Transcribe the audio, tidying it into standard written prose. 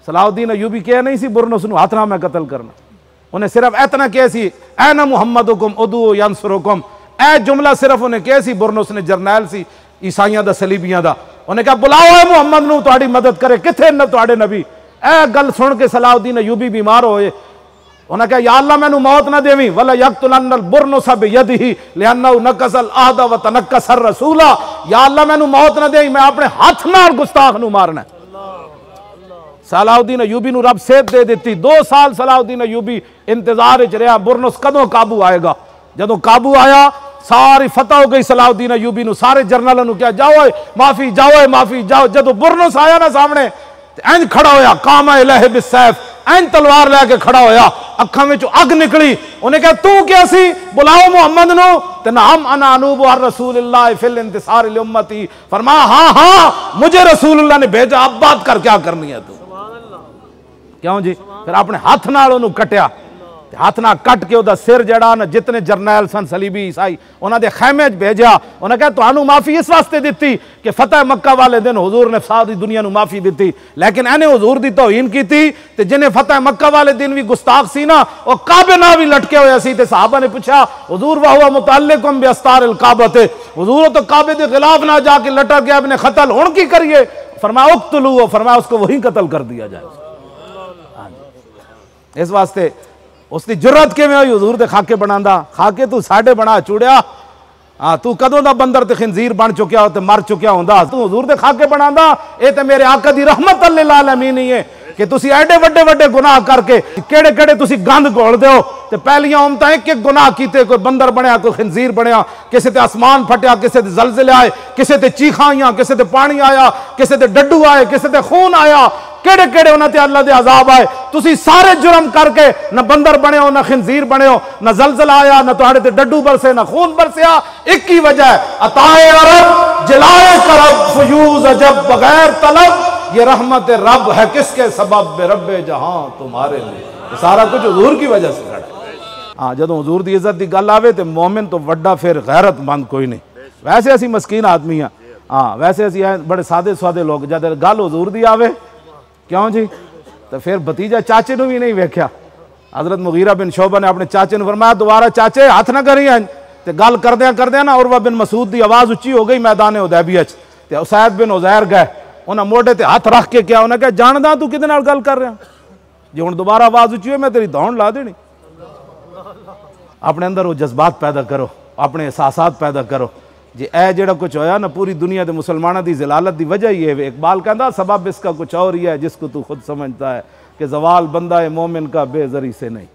सलाउद्दीन अयूबी कह नहीं सी बुरनुस नूं हाथ नाल मैं कतल करना, उन्हें सिर्फ इतना कहा सी ऐना मुहम्मदुकुम उदू यंसुरुकुम, ए जुमला सिर्फ उन्हें कहा सी। बुरनुस ने जरनैल सी ईसाइयां दा सलीबियां दा, उन्हें कहा बुलाओ है मुहम्मद नूं तुहाडी मदद करे, किथे न तुहाडे नबी। ए गल सुन के सलाउद्दीन अयूबी बीमार होए, उन्हें कहा या अल्लाह मैनू मौत ना देवी, वला यक्तुलन्नल बुरनुस बियदिही लिअन्नहु नकसल आहद व तनक्कसर रसूला, या अल्लाह मैनू मौत ना देवी, मैं अपने हाथ नाल गुस्ताख नू मारना। सलाउद्दीन अयूबी नू रब सेहत दे दी। 2 साल सलाउद्दीन अयूबी इंतजार च रहा, बुरनुस कदों काबू आएगा। जदों काबू आया सारी फतह हो गई सलाउद्दीन अयूबी नू, सारे जरनलों नू क्या जाओ माफी जाओ माफी जाओ। जदों बुरनुस आया ना सामने इंज खड़ा होया, कामा इलैहि बिस्सैफ, इंज तलवार लैके खड़ा होया, अखां विचों अग निकली। उन्हें कहा तू क्या सी, बुलाओ मुहम्मद नू। ते नाम अना अनूबु अर रसूलिल्लाह फिल इंतिसार लि उम्मती, फरमाया हाँ हाँ मुझे रसूलुल्लाह ने भेजा, अब बात कर क्या करनी है तू। क्यों जी, फिर अपने हाथ नाल उन्होंने कटिया, हाथ नाल कट के उहदा सिर जड़ा न जितने जरनैल सन सलीबी ईसाई उन्होंने खैमे च भेजा। उन्हें कहा तुहानू माफी इस वास्ते दी कि फतेह मक्का वाले दिन हुजूर ने सारी दुनिया नू माफी दी, लेकिन इन्हें हुजूर की तौहीन की थी। ते जिन्हें फतेह मक्का वाले दिन भी गुस्ताख सी ना, वो काबे ना भी लटके हुए सी। ते सहाबा ने पूछा हुजूर वाह हुआ मुतअल्लिकुम बिअस्तारिल काबते, हुजूर तो काबे के खिलाफ ना जाके लटक गया, अपने कत्ल हुण की करिए। फरमाया उक्तलू, फरमाया उसको वही कत्ल कर दिया जाए। इस वास्ते उसकी जुर्रत किवें होई हुजूर दे खाके बनांदा, खाके तू साडे बना चुड़िया। हाँ तू कदों दा बंदर ते खिंजीर बन चुकिया हो ते मर चुकिया होंदा, तू हुजूर दे खाके बनांदा। ये ते मेरे आका दी रहमत लिल आलमीन ही है कि तुसी एडे वड्डे वड्डे गुनाह करके केड़े केड़े तुसी गंद घोलदे हो। ते पहलियां उम्मतां एक एक गुनाह कीते, कोई बंदर बनया, कोई खिंजीर बनया, किसी ते आसमान फटिया, किसी ते जलजिले आए, किसी ते चीखां आईयां, किसी ते पानी आया, किसी ते डड्डू आए, किसी ते खून आया, केड़े केड़े उन्हां ते अल्लाह दे अजाब आए। तुसी सारे जुर्म करके न बंदर बने हो, न खिंजीर बने हो, न जलजला आया, न तुहाडे ते डड्डू बरसे, न खून बरसिया। एक ही वजह है अताए अरब जलाए करब फयूज अजब बगैर तलब, ये रहमत रब है किसके सबब रब्बे जहां तुम्हारे लिए। सारा कुछ हुजूर की वजह से खड़ा है। हाँ जदों हुजूर दी इज्जत की गल आवे तो मोमिन तो वड्डा फिर गैरतमंद कोई नहीं। वैसे असी मस्कीन आदमी हाँ, हाँ वैसे असी बड़े सादे सुआदे लोग, जब गल हुजूर दी आवे क्यों जी, तो फिर भतीजा चाचे नू भी नहीं वेख्या। हजरत मुगीरा बिन शोबा ने अपने चाचे ने फरमाया दोबारा चाचे हाथ ना करी। तो गल करदे ना उरवा बिन मसूद की आवाज़ उच्ची हो गई मैदान हुदैबिया च, ते उसैद बिन उज़ैर गए, उन्हें मोढे ते हाथ रख के क्या, उन्हें कहा जानदा तू किहदे नाल गल कर रहा, जे हुण दोबारा आवाज़ उच्ची हो मैं तेरी दौड़ ला देनी। अपने अंदर वो जज्बात पैदा करो, अपने एहसासात पैदा करो। जे ए जेड़ा कुछ होया ना पूरी दुनिया के मुसलमानों की जलालत की वजह ही है। इकबाल कहता सबब इसका कुछ और ही है जिसको तू खुद समझता है कि जवाल बंदा है मोमिन का बेजरी से नहीं।